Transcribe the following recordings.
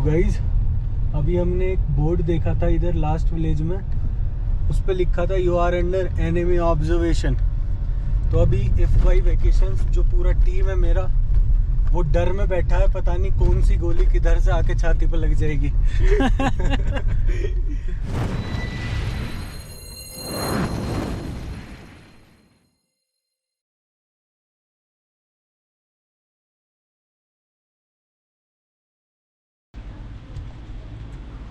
Guys अभी हमने एक बोर्ड देखा था इधर लास्ट विलेज में, उस पर लिखा था you are under enemy observation. तो अभी F5 वेकेशंस जो पूरा टीम है मेरा वो डर में बैठा है, पता नहीं कौन सी गोली किधर से आके छाती पर लग जाएगी।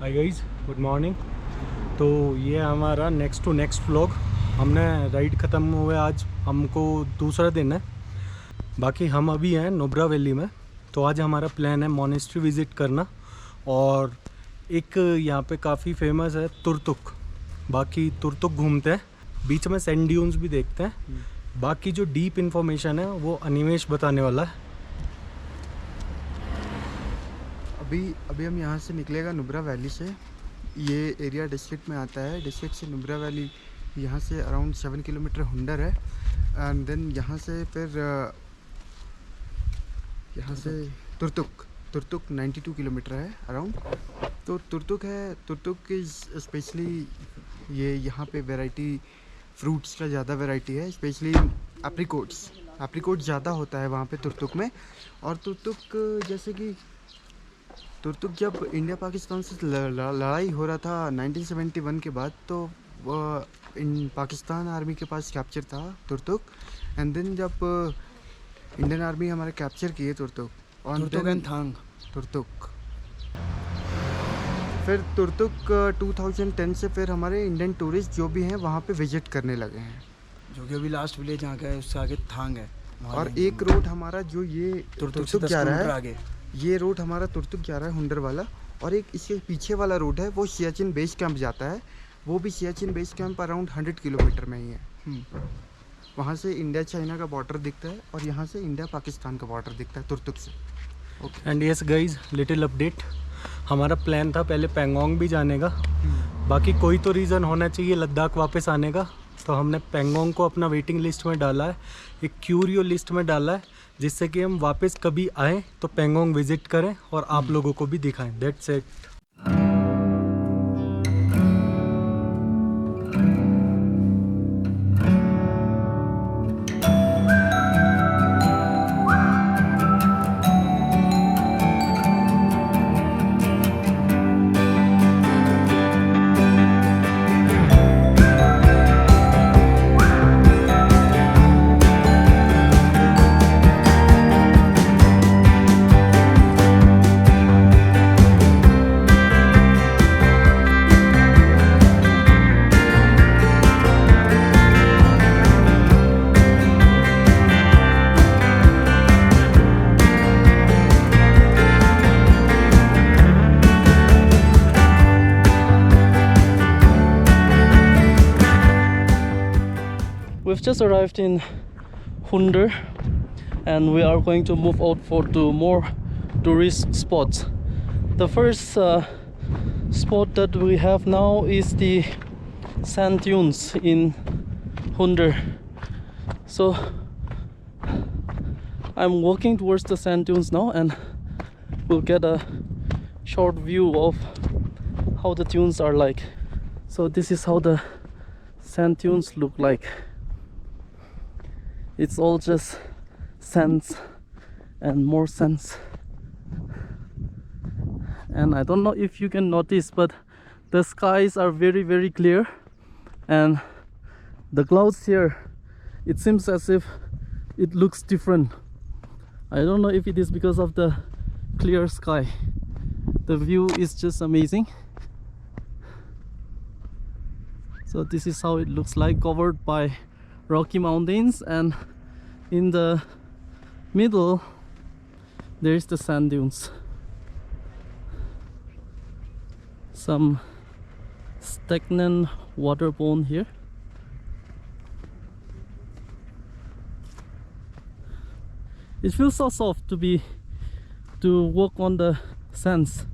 Hi guys, good morning. तो ये हमारा नेक्स्ट टू नेक्स्ट व्लॉग। हमने राइड ख़त्म हुए, आज हमको दूसरा दिन है। बाकी हम अभी हैं नुब्रा वैली में। तो आज हमारा प्लान है मॉनेस्ट्री विज़िट करना, और एक यहाँ पे काफ़ी फेमस है तुर्तुक। बाकी तुर्तुक घूमते हैं, बीच में सैंड ड्यून्स भी देखते हैं। बाकी जो डीप इन्फॉर्मेशन है वो अनिमेश बताने वाला है। अभी हम यहाँ से निकलेगा नुब्रा वैली से। ये एरिया डिस्ट्रिक्ट में आता है। डिस्ट्रिक्ट से नुब्रा वैली यहाँ से अराउंड 7 किलोमीटर हुंडर है। एंड देन यहाँ से फिर यहाँ से तुर्तुक 92 किलोमीटर है अराउंड। तो तुर्तुक इज़ स्पेशली ये यहाँ पे वैरायटी फ्रूट्स का ज़्यादा वैरायटी है, स्पेशली एप्रिकोट्स ज़्यादा होता है वहाँ पे तुर्तुक में। और तुर्तुक जैसे कि तुर्तुक जब इंडिया पाकिस्तान से लड़ाई हो रहा था 1971 के बाद, तो इन पाकिस्तान आर्मी के पास कैप्चर था तुर्तुक। एंड देन जब इंडियन आर्मी हमारे कैप्चर किए तुर्तुक एंड थांग तुर्तुक, फिर तुर्तुक 2010 से फिर हमारे इंडियन टूरिस्ट जो भी हैं वहाँ पे विजिट करने लगे हैं। जो कि अभी लास्ट विलेज जहाँ का है उससे आगे थांग है। और एक रोड हमारा जो ये तुर्तुक जा रहा है आगे, ये रोड हमारा तुर्तुक जा रहा है हुंडर वाला। और एक इसके पीछे वाला रोड है वो सियाचिन बेस कैंप जाता है। वो भी Siachen base camp around 100 kilometre में ही है। वहाँ से इंडिया चाइना का बॉर्डर दिखता है और यहाँ से इंडिया पाकिस्तान का बॉर्डर दिखता है तुर्तुक से। And yes guys, little update. हमारा प्लान था पहले पेंगोंग भी जाने का, बाकी कोई तो रीज़न होना चाहिए लद्दाख वापस आने का। तो हमने पेंगोंग को अपना वेटिंग लिस्ट में डाला है, एक क्यूरियो लिस्ट में डाला है, जिससे कि हम वापस कभी आएँ तो पेंगोंग विज़िट करें और आप लोगों को भी दिखाएं। That's it. We've just arrived in Hunder and we are going to move out to more tourist spots. The first spot that we have now is the sand dunes in Hunder. So I'm walking towards the sand dunes now and we'll get a short view of how the dunes are like. So this is how the sand dunes look like. It's all just sands and more sands. And I don't know if you can notice, but the skies are very, very clear. And the clouds here, it seems as if it looks different. I don't know if it is because of the clear sky. The view is just amazing. So this is how it looks like, covered by Rocky Mountains, and in the middle there is the sand dunes. Some stagnant water pond here. It feels so soft to walk on the sands.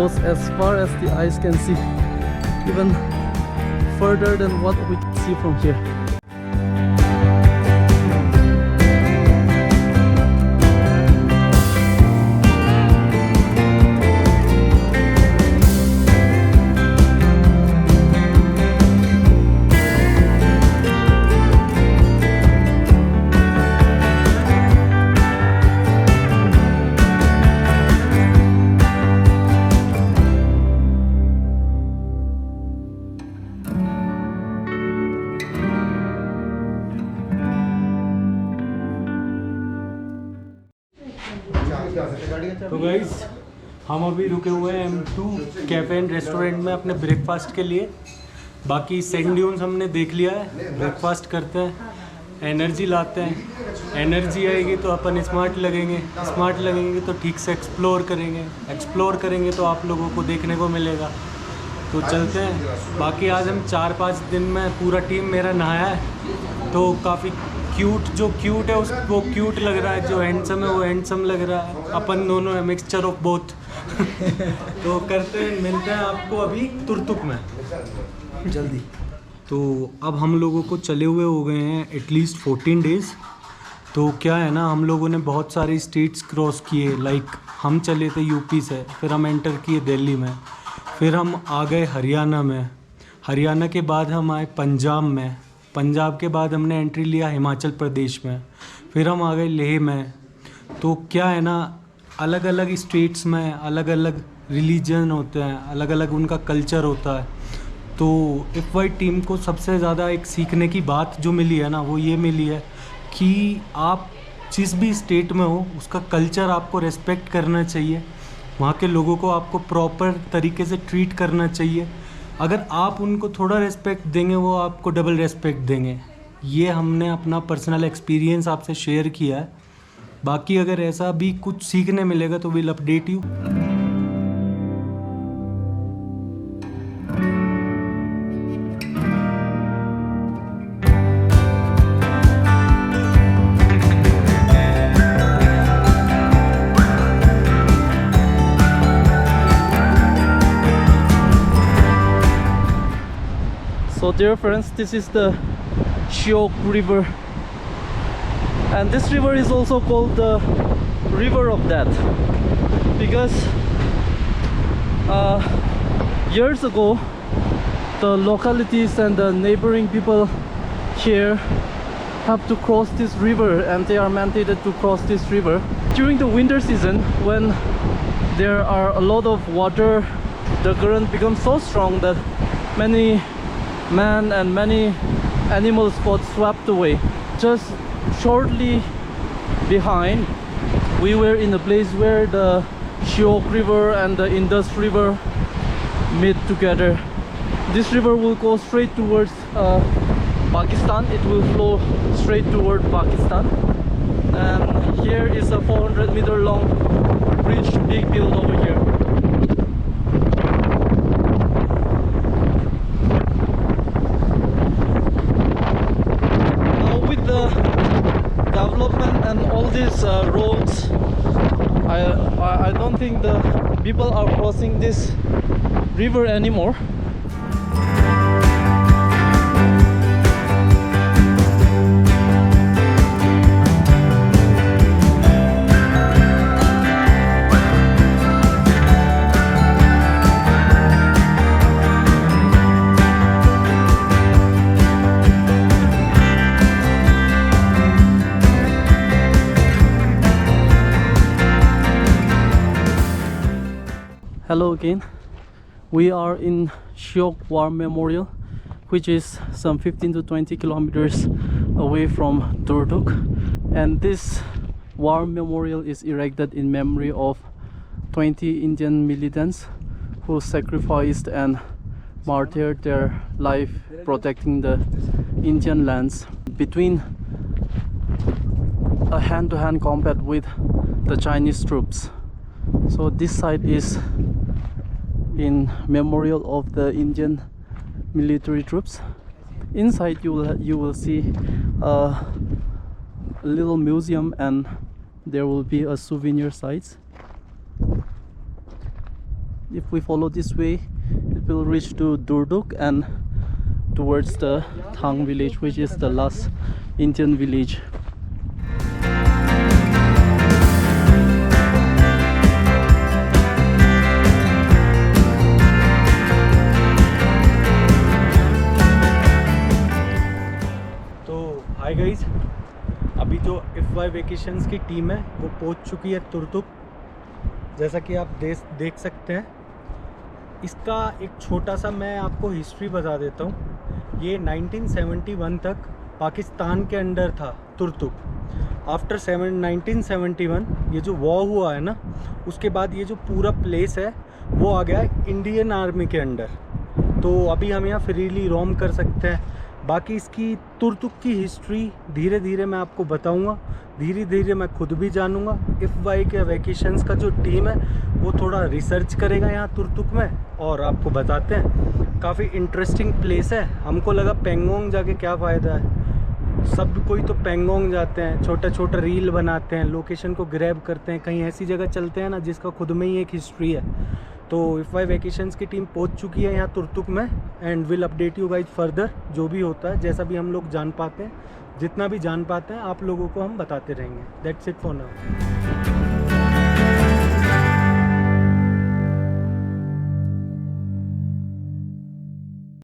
goes as far as the eyes can see, even further than what we can see from here. तो guys हम अभी रुके हुए हैं M2 cafe and restaurant में अपने breakfast के लिए। बाकी सैंड ड्यून्स हमने देख लिया है। ब्रेकफास्ट करते हैं, एनर्जी लाते हैं। एनर्जी आएगी तो अपन स्मार्ट लगेंगे, स्मार्ट लगेंगे तो ठीक से एक्सप्लोर करेंगे, एक्सप्लोर करेंगे तो आप लोगों को देखने को मिलेगा। तो चलते हैं। बाकी आज हम 4-5 दिन में पूरा टीम मेरा नहाया है, तो काफ़ी क्यूट, जो क्यूट है उस वो क्यूट लग रहा है, जो हैंडसम है वो हैंडसम लग रहा है। अपन दोनों है मिक्सचर ऑफ बोथ। तो करते हैं, मिलते हैं आपको अभी तुर्तुक में जल्दी। तो अब हम लोगों को चले हुए हो गए हैं एटलीस्ट 14 डेज़। तो क्या है ना, हम लोगों ने बहुत सारे स्टेट्स क्रॉस किए। लाइक हम चले थे यूपी से, फिर हम एंटर किए दिल्ली में, फिर हम आ गए हरियाणा में, हरियाणा के बाद हम आए पंजाब में, पंजाब के बाद हमने एंट्री लिया हिमाचल प्रदेश में, फिर हम आ गए लेह में। तो क्या है ना, अलग अलग स्टेट्स में अलग अलग रिलीजन होते हैं, अलग अलग उनका कल्चर होता है। तो F1 टीम को सबसे ज़्यादा एक सीखने की बात जो मिली है ना, वो ये मिली है कि आप जिस भी स्टेट में हो उसका कल्चर आपको रेस्पेक्ट करना चाहिए, वहाँ के लोगों को आपको प्रॉपर तरीके से ट्रीट करना चाहिए। अगर आप उनको थोड़ा रेस्पेक्ट देंगे वो आपको डबल रेस्पेक्ट देंगे। ये हमने अपना पर्सनल एक्सपीरियंस आपसे शेयर किया है। बाकी अगर ऐसा भी कुछ सीखने मिलेगा तो will update you. So dear friends, this is the Shiok River, and this river is also called the River of Death because years ago the localities and the neighboring people here have to cross this river, and they are mandated to cross this river during the winter season when there are a lot of water. The current becomes so strong that many man and many animals got swept away. Just shortly behind, we were in a place where the Shiok River and the Indus River meet together. This river will go straight towards Pakistan. It will flow straight toward Pakistan, and here is a 400-meter long bridge being built over here. Development and all these roads, I don't think the people are crossing this river anymore. Hello again. We are in Shiok War Memorial, which is some 15 to 20 kilometers away from Turtuk, and this war memorial is erected in memory of 20 Indian militants who sacrificed and martyred their life protecting the Indian lands between a hand-to-hand combat with the Chinese troops. So this site is in memorial of the Indian military troops. Inside you will see a little museum, and there will be a souvenir sites. if we follow this way, it will reach to Durduk and towards the Thang village, which is the last Indian village. Hi guys, अभी जो FY vacations की team है वो पहुंच चुकी है तुर्तुक। जैसा कि आप देख सकते हैं, इसका एक छोटा सा मैं आपको हिस्ट्री बता देता हूँ। ये 1971 तक पाकिस्तान के अंडर था तुर्तुक। आफ्टर 1971 ये जो वॉर हुआ है ना, उसके बाद ये जो पूरा प्लेस है वो आ गया इंडियन आर्मी के अंडर। तो अभी हम यहाँ फ्रीली रोम कर सकते हैं। बाकी इसकी तुर्तुक की हिस्ट्री धीरे धीरे मैं आपको बताऊंगा, धीरे धीरे मैं खुद भी जानूंगा। FY के वेकेशंस का जो टीम है वो थोड़ा रिसर्च करेगा यहाँ तुर्तुक में और आपको बताते हैं। काफ़ी इंटरेस्टिंग प्लेस है। हमको लगा पेंगोंग जाके क्या फ़ायदा है, सब कोई तो पेंगोंग जाते हैं, छोटा छोटा रील बनाते हैं, लोकेशन को ग्रैब करते हैं, कहीं ऐसी जगह चलते हैं ना जिसका खुद में ही एक हिस्ट्री है। तो FY वेकेशंस की टीम पहुंच चुकी है यहाँ तुर्तुक में and will update you guys further. जो भी होता है, जैसा भी हम लोग जान पाते हैं, जितना भी जान पाते हैं आप लोगों को हम बताते रहेंगे। That's it for now.